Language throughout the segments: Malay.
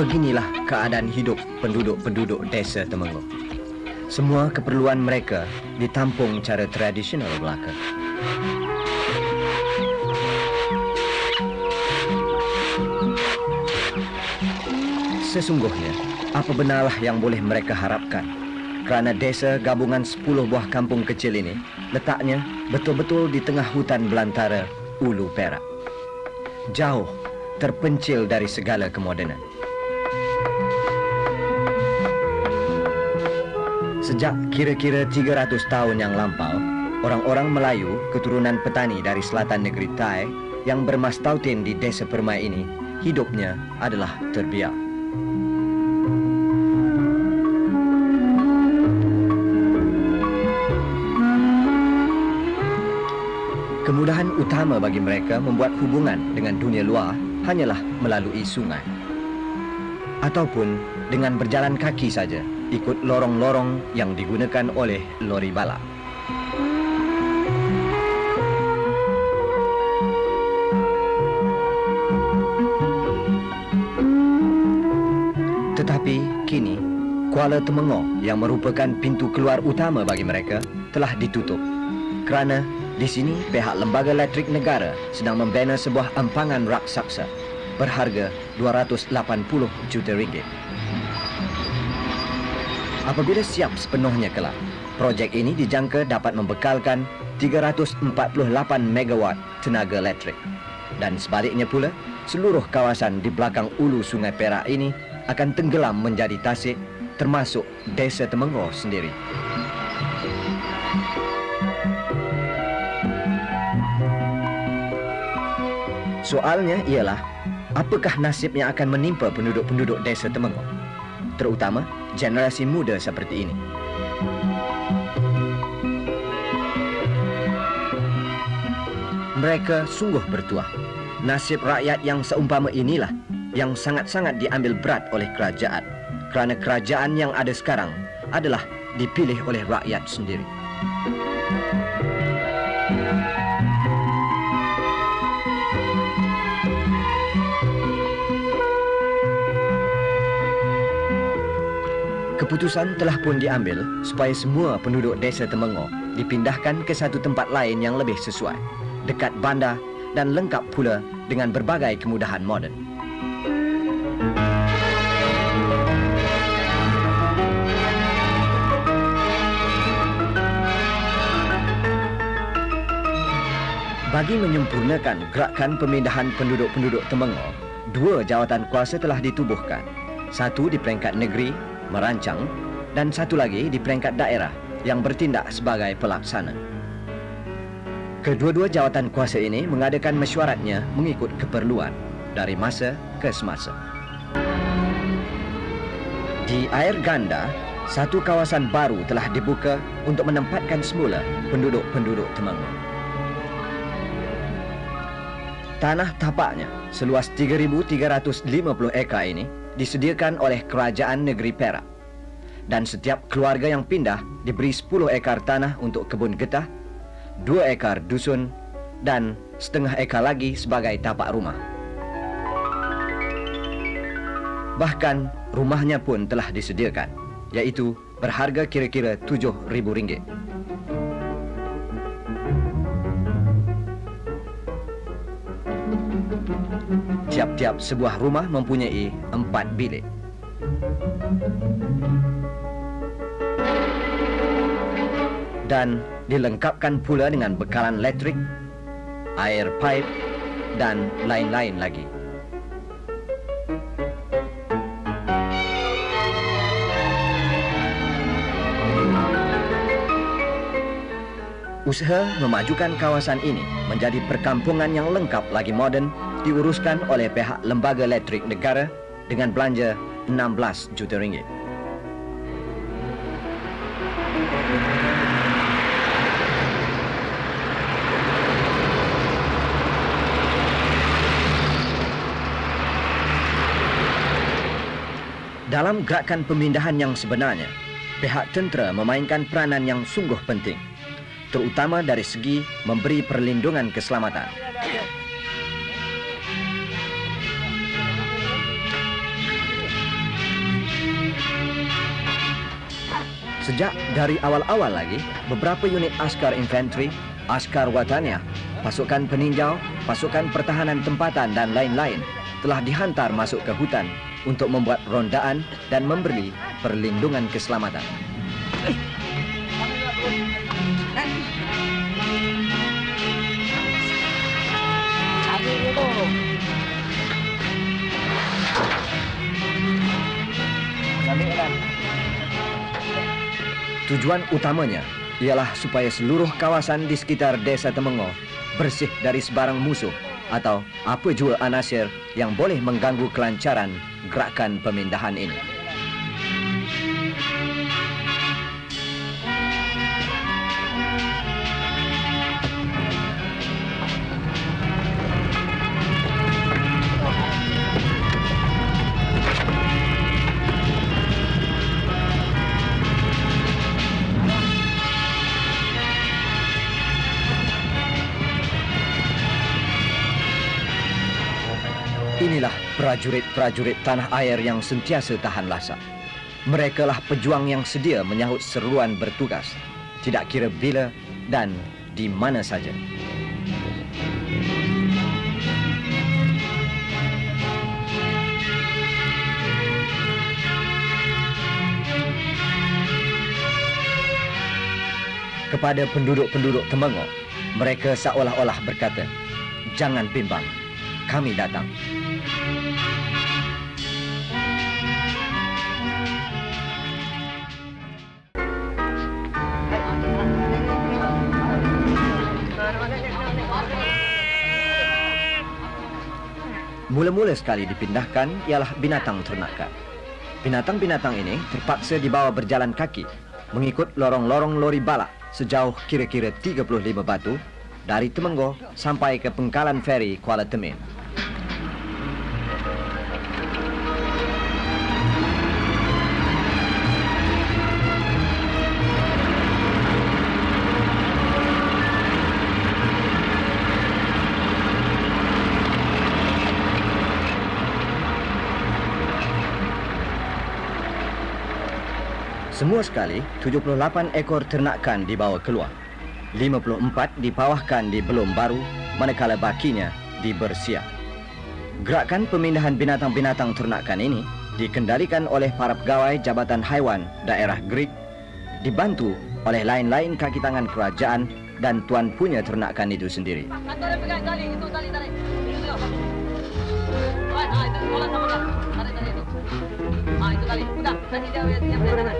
Beginilah keadaan hidup penduduk-penduduk desa Temenggung. Semua keperluan mereka ditampung cara tradisional belaka. Sesungguhnya, apa benarlah yang boleh mereka harapkan? Kerana desa gabungan 10 buah kampung kecil ini letaknya betul-betul di tengah hutan belantara Ulu Perak. Jauh terpencil dari segala kemodenan. Sejak kira-kira 300 tahun yang lampau, orang-orang Melayu keturunan petani dari selatan negeri Tai yang bermastautin di desa Permai ini, hidupnya adalah terbiak. Kemudahan utama bagi mereka membuat hubungan dengan dunia luar hanyalah melalui sungai. Ataupun dengan berjalan kaki saja, ikut lorong-lorong yang digunakan oleh lori balap. Tetapi kini, Kuala Temenggung yang merupakan pintu keluar utama bagi mereka telah ditutup kerana di sini pihak Lembaga Elektrik Negara sedang membina sebuah empangan raksasa berharga 280 juta ringgit. Apabila siap sepenuhnya kelak, projek ini dijangka dapat membekalkan 348 megawatt tenaga elektrik. Dan sebaliknya pula, seluruh kawasan di belakang ulu Sungai Perak ini akan tenggelam menjadi tasik, termasuk desa Temenggung sendiri. Soalnya ialah, apakah nasib yang akan menimpa penduduk-penduduk desa Temenggung, terutama generasi muda seperti ini? Mereka sungguh bertuah. Nasib rakyat yang seumpama inilah yang sangat-sangat diambil berat oleh kerajaan, kerana kerajaan yang ada sekarang adalah dipilih oleh rakyat sendiri. Keputusan telah pun diambil supaya semua penduduk desa Temenggung dipindahkan ke satu tempat lain yang lebih sesuai, dekat bandar dan lengkap pula dengan berbagai kemudahan moden. Bagi menyempurnakan gerakan pemindahan penduduk-penduduk Temenggung, 2 jawatan kuasa telah ditubuhkan. Satu di peringkat negeri, merancang, dan satu lagi di peringkat daerah yang bertindak sebagai pelaksana. Kedua-dua jawatan kuasa ini mengadakan mesyuaratnya mengikut keperluan dari masa ke semasa. Di Air Ganda, satu kawasan baru telah dibuka untuk menempatkan semula penduduk-penduduk Temenggung. Tanah tapaknya seluas 3,350 ekar ini disediakan oleh Kerajaan Negeri Perak, dan setiap keluarga yang pindah diberi 10 ekar tanah untuk kebun getah, 2 ekar dusun dan setengah ekar lagi sebagai tapak rumah. Bahkan rumahnya pun telah disediakan, iaitu berharga kira-kira RM7,000. Tiap-tiap sebuah rumah mempunyai 4 bilik. Dan dilengkapkan pula dengan bekalan elektrik, air pipe dan lain-lain lagi. Usaha memajukan kawasan ini menjadi perkampungan yang lengkap lagi moden diuruskan oleh pihak Lembaga Elektrik Negara dengan belanja RM16 juta. Dalam gerakan pemindahan yang sebenarnya, pihak tentera memainkan peranan yang sungguh penting, terutama dari segi memberi perlindungan keselamatan. Sejak dari awal-awal lagi, beberapa unit askar infanteri, askar wataniah, pasukan peninjau, pasukan pertahanan tempatan dan lain-lain telah dihantar masuk ke hutan untuk membuat rondaan dan memberi perlindungan keselamatan. Tujuan utamanya ialah supaya seluruh kawasan di sekitar Desa Temengoh bersih dari sebarang musuh atau apa jua anasir yang boleh mengganggu kelancaran gerakan pemindahan ini. Inilah prajurit-prajurit tanah air yang sentiasa tahan lasa. Merekalah pejuang yang sedia menyahut seruan bertugas, tidak kira bila dan di mana saja. Kepada penduduk-penduduk Temengoh, mereka seolah-olah berkata, "Jangan bimbang, kami datang." Mula-mula sekali dipindahkan ialah binatang ternakan. Binatang-binatang ini terpaksa dibawa berjalan kaki mengikut lorong-lorong lori balak sejauh kira-kira 35 batu dari Temengoh sampai ke pengkalan feri Kuala Temin. Semua sekali, 78 ekor ternakan dibawa keluar. 54 dipawahkan di Belum Baru, manakala bakinya di Bersiap. Gerakan pemindahan binatang-binatang ternakan ini dikendalikan oleh para pegawai Jabatan Haiwan Daerah Grig, dibantu oleh lain-lain kaki tangan kerajaan dan tuan punya ternakan itu sendiri. Antara pegang tali, itu tali tarik. Itu tengok. Itu bola sama dia. Tarik tali itu. Itu tali. Udah, tadi dia yang punya tangan.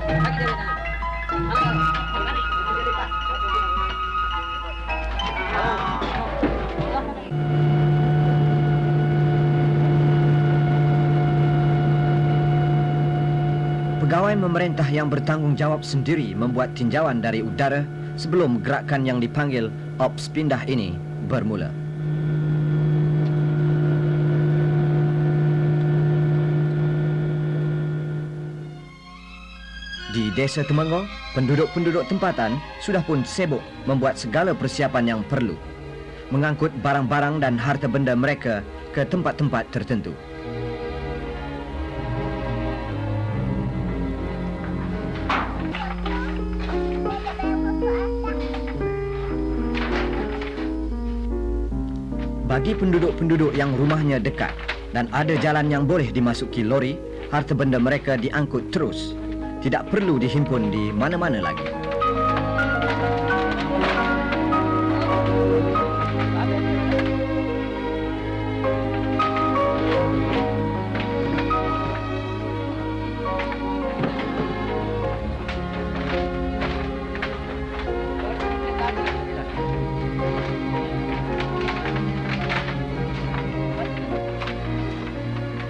Bagi dia tangan. Tarik. Pegawai pemerintah yang bertanggungjawab sendiri membuat tinjauan dari udara sebelum gerakan yang dipanggil Ops Pindah ini bermula. Di Desa Temengoh, penduduk-penduduk tempatan sudah pun sibuk membuat segala persiapan yang perlu, mengangkut barang-barang dan harta benda mereka ke tempat-tempat tertentu. Bagi penduduk-penduduk yang rumahnya dekat dan ada jalan yang boleh dimasuki lori, harta benda mereka diangkut terus. Tidak perlu dihimpun di mana-mana lagi.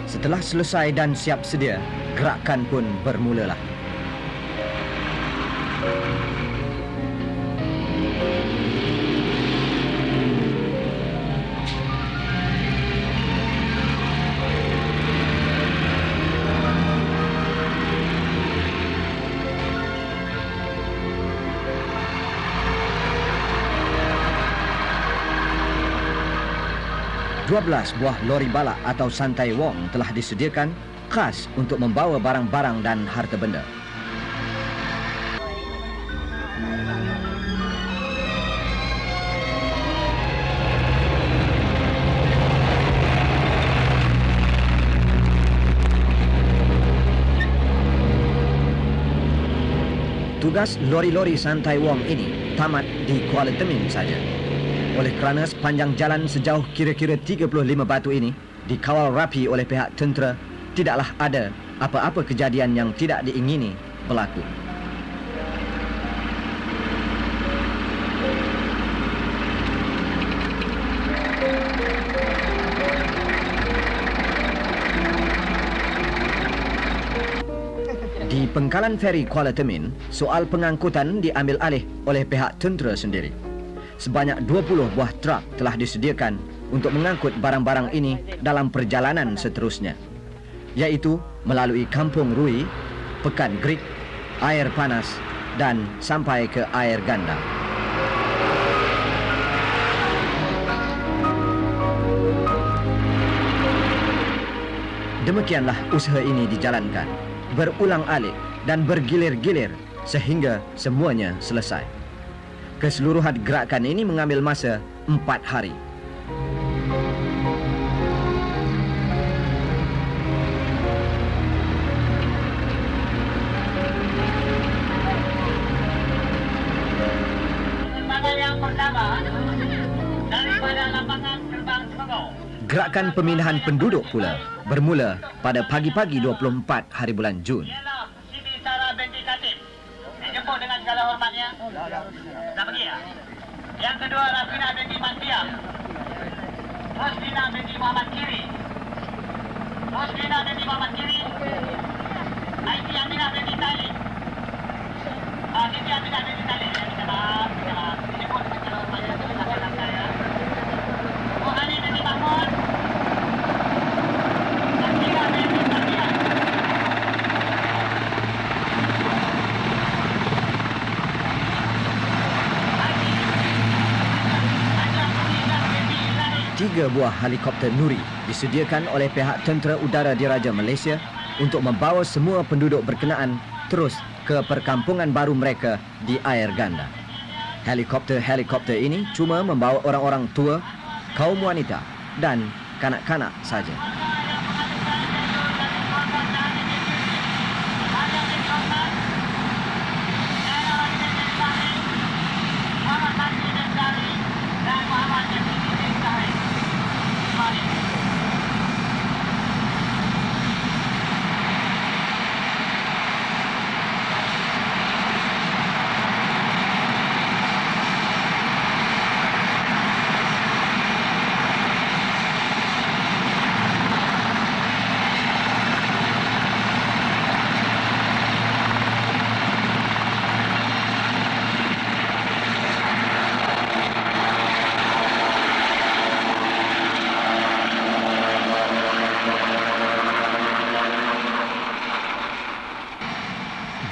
Setelah selesai dan siap sedia, gerakan pun bermulalah. Belas buah lori balak atau santai wong telah disediakan khas untuk membawa barang-barang dan harta benda. tugas lori-lori santai wong ini tamat di Kuala Temin saja. Oleh kerana sepanjang jalan sejauh kira-kira 35 batu ini dikawal rapi oleh pihak tentera, tidaklah ada apa-apa kejadian yang tidak diingini berlaku. Di pengkalan feri Kuala Temin, soal pengangkutan diambil alih oleh pihak tentera sendiri. Sebanyak 20 buah truk telah disediakan untuk mengangkut barang-barang ini dalam perjalanan seterusnya, iaitu melalui Kampung Rui, Pekan Grik, Air Panas dan sampai ke Air Ganda. Demikianlah usaha ini dijalankan, berulang-alik dan bergilir-gilir sehingga semuanya selesai. Keseluruhan gerakan ini mengambil masa 4 hari. Penerbangan yang pertama daripada lapangan terbang Selangor. Gerakan pemindahan penduduk pula bermula pada pagi-pagi 24 hari bulan Jun. Ialah Siti Sarah binti Khatib. Dijemput dengan segala hormatnya. Dah pergi ya? Yang kedua Rafina binti Mantiam. Rosdina binti Muhammad Kiri. Rosdina binti Muhammad Kiri. Aiti Aminah binti Talib. Siti Aminah binti Talib. Minta maaf. Dijemput dengan segala hormatnya. Terima kasih. Rohani binti Mahmud. Zakira binti Zakira. Tiga buah helikopter Nuri disediakan oleh pihak Tentera Udara Diraja Malaysia untuk membawa semua penduduk berkenaan terus ke perkampungan baru mereka di Air Ganda. Helikopter-helikopter ini cuma membawa orang-orang tua, kaum wanita dan kanak-kanak saja.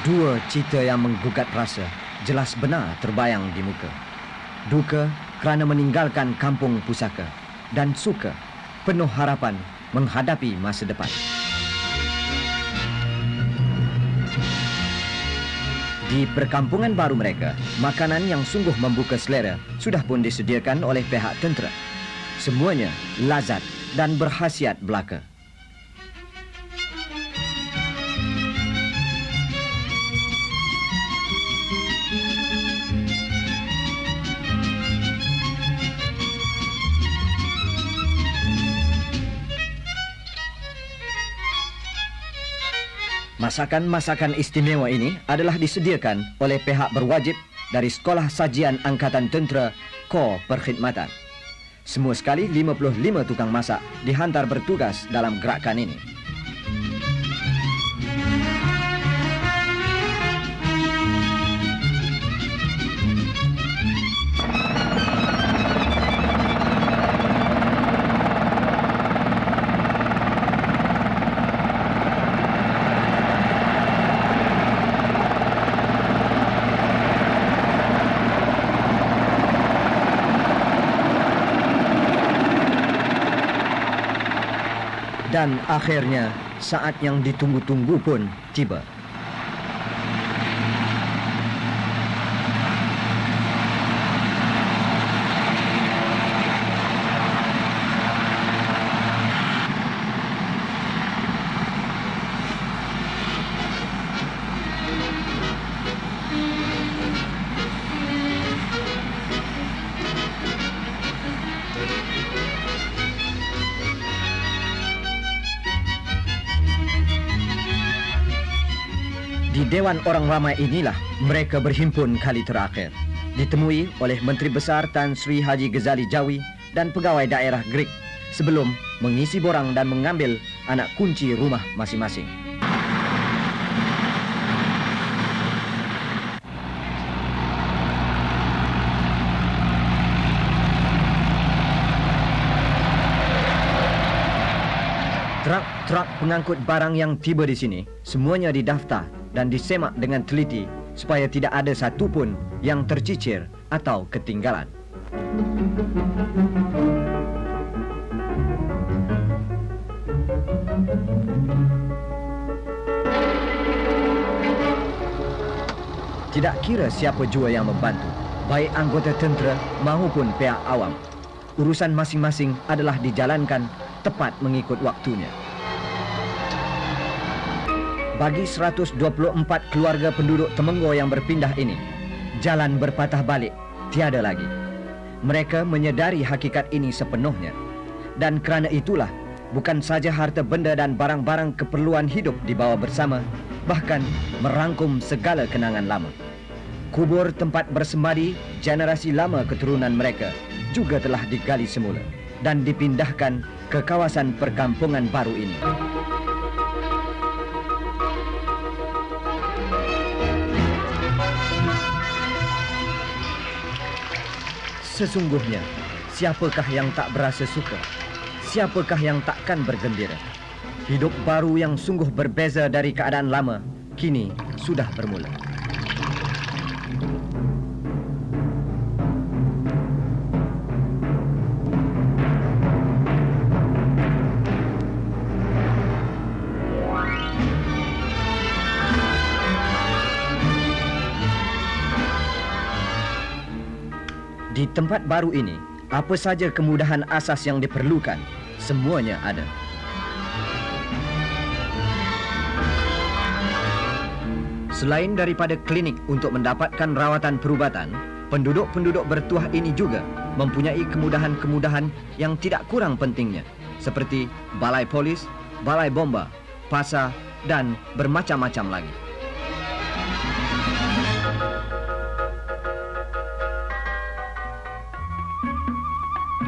Dua cita yang menggugat rasa jelas benar terbayang di muka. Duka kerana meninggalkan kampung pusaka dan suka penuh harapan menghadapi masa depan. Di perkampungan baru mereka, makanan yang sungguh membuka selera sudah pun disediakan oleh pihak tentera. Semuanya lazat dan berkhasiat belaka. Masakan-masakan istimewa ini adalah disediakan oleh pihak berwajib dari Sekolah Sajian Angkatan Tentera Kor Perkhidmatan. Semua sekali 55 tukang masak dihantar bertugas dalam gerakan ini. Dan akhirnya saat yang ditunggu-tunggu pun tiba. Dewan Orang Ramai inilah mereka berhimpun kali terakhir, ditemui oleh Menteri Besar Tan Sri Haji Ghazali Jawi dan pegawai daerah Greek sebelum mengisi borang dan mengambil anak kunci rumah masing-masing. Truk-truk pengangkut barang yang tiba di sini semuanya didaftar dan disemak dengan teliti supaya tidak ada satu pun yang tercicir atau ketinggalan. Tidak kira siapa jua yang membantu, baik anggota tentera maupun pihak awam, urusan masing-masing adalah dijalankan tepat mengikut waktunya. Bagi 124 keluarga penduduk Temenggo yang berpindah ini, jalan berpatah balik tiada lagi. Mereka menyedari hakikat ini sepenuhnya, dan kerana itulah bukan saja harta benda dan barang-barang keperluan hidup dibawa bersama, bahkan merangkum segala kenangan lama. Kubur tempat bersemadi generasi lama keturunan mereka juga telah digali semula dan dipindahkan ke kawasan perkampungan baru ini. Sesungguhnya, siapakah yang tak berasa suka? Siapakah yang takkan bergembira? Hidup baru yang sungguh berbeza dari keadaan lama kini sudah bermula. Di tempat baru ini, apa saja kemudahan asas yang diperlukan, semuanya ada. Selain daripada klinik untuk mendapatkan rawatan perubatan, penduduk-penduduk bertuah ini juga mempunyai kemudahan-kemudahan yang tidak kurang pentingnya, seperti balai polis, balai bomba, pasar dan bermacam-macam lagi.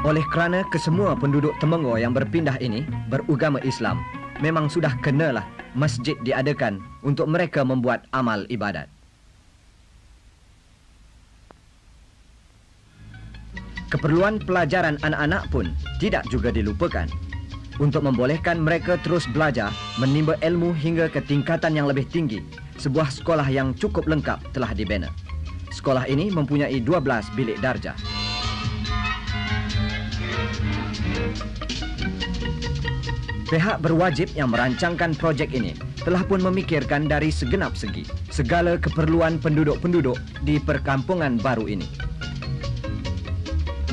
Oleh kerana kesemua penduduk Temenggo yang berpindah ini beragama Islam, memang sudah kenalah masjid diadakan untuk mereka membuat amal ibadat. Keperluan pelajaran anak-anak pun tidak juga dilupakan. Untuk membolehkan mereka terus belajar, menimba ilmu hingga ke tingkatan yang lebih tinggi, sebuah sekolah yang cukup lengkap telah dibina. Sekolah ini mempunyai 12 bilik darjah. Pihak berwajib yang merancangkan projek ini telah pun memikirkan dari segenap segi segala keperluan penduduk-penduduk di perkampungan baru ini.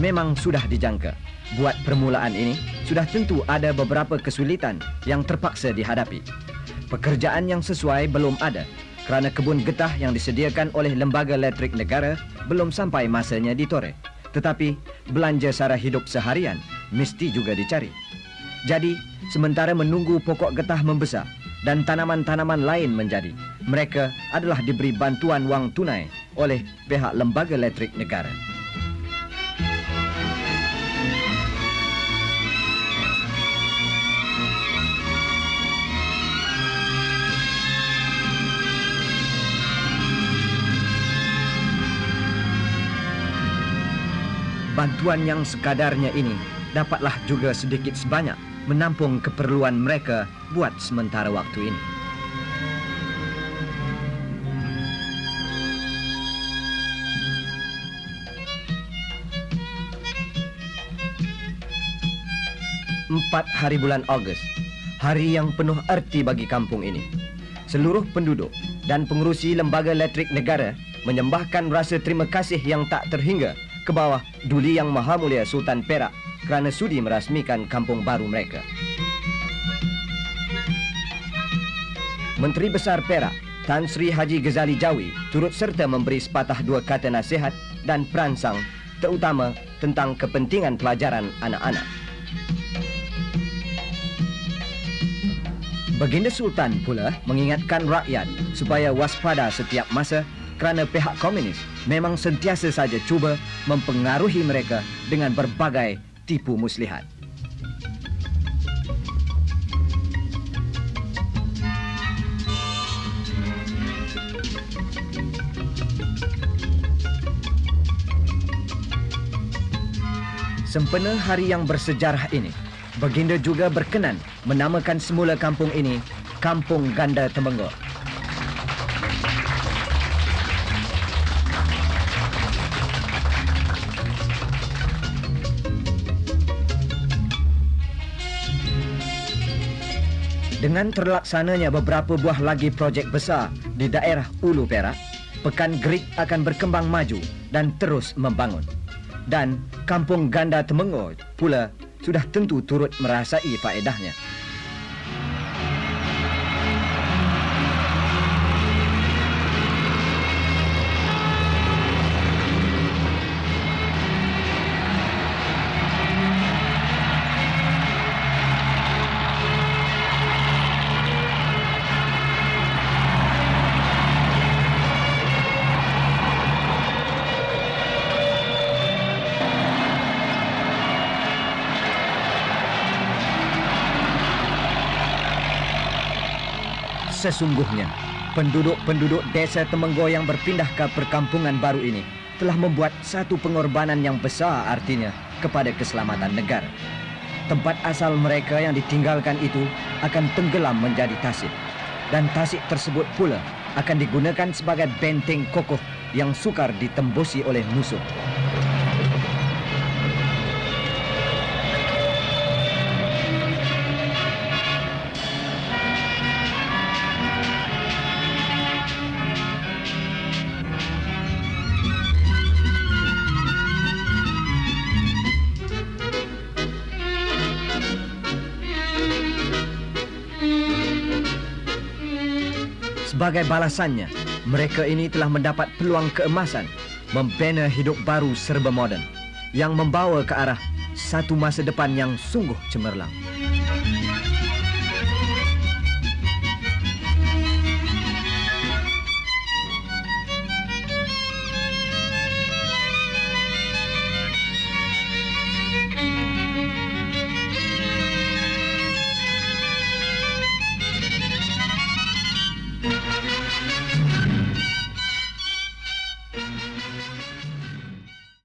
Memang sudah dijangka, buat permulaan ini sudah tentu ada beberapa kesulitan yang terpaksa dihadapi. Pekerjaan yang sesuai belum ada kerana kebun getah yang disediakan oleh Lembaga Elektrik Negara belum sampai masanya ditoreh. Tetapi belanja sara hidup seharian mesti juga dicari. Jadi, sementara menunggu pokok getah membesar dan tanaman-tanaman lain menjadi, mereka adalah diberi bantuan wang tunai oleh pihak Lembaga Elektrik Negara. Bantuan yang sekadarnya ini dapatlah juga sedikit sebanyak menampung keperluan mereka buat sementara waktu ini. Empat hari bulan Ogos, hari yang penuh arti bagi kampung ini. Seluruh penduduk dan pengerusi Lembaga Elektrik Negara menyembahkan rasa terima kasih yang tak terhingga ke bawah Duli Yang Maha Mulia Sultan Perak kerana sudi merasmikan kampung baru mereka. Menteri Besar Perak, Tan Sri Haji Ghazali Jawi, turut serta memberi sepatah dua kata nasihat dan perangsang, terutama tentang kepentingan pelajaran anak-anak. Baginda Sultan pula mengingatkan rakyat supaya waspada setiap masa kerana pihak komunis memang sentiasa saja cuba mempengaruhi mereka dengan berbagai tipu muslihat. Sempena hari yang bersejarah ini, Baginda juga berkenan menamakan semula kampung ini Kampung Ganda Temenggor. Dengan terlaksananya beberapa buah lagi projek besar di daerah Ulu Perak, Pekan Gerik akan berkembang maju dan terus membangun. Dan Kampung Ganda Temenggor pula sudah tentu turut merasai faedahnya. Sesungguhnya, penduduk-penduduk desa Temenggor yang berpindah ke perkampungan baru ini telah membuat satu pengorbanan yang besar artinya kepada keselamatan negara. Tempat asal mereka yang ditinggalkan itu akan tenggelam menjadi tasik. Dan tasik tersebut pula akan digunakan sebagai benteng kokoh yang sukar ditembusi oleh musuh. Sebagai balasannya, mereka ini telah mendapat peluang keemasan membina hidup baru serba moden yang membawa ke arah satu masa depan yang sungguh cemerlang.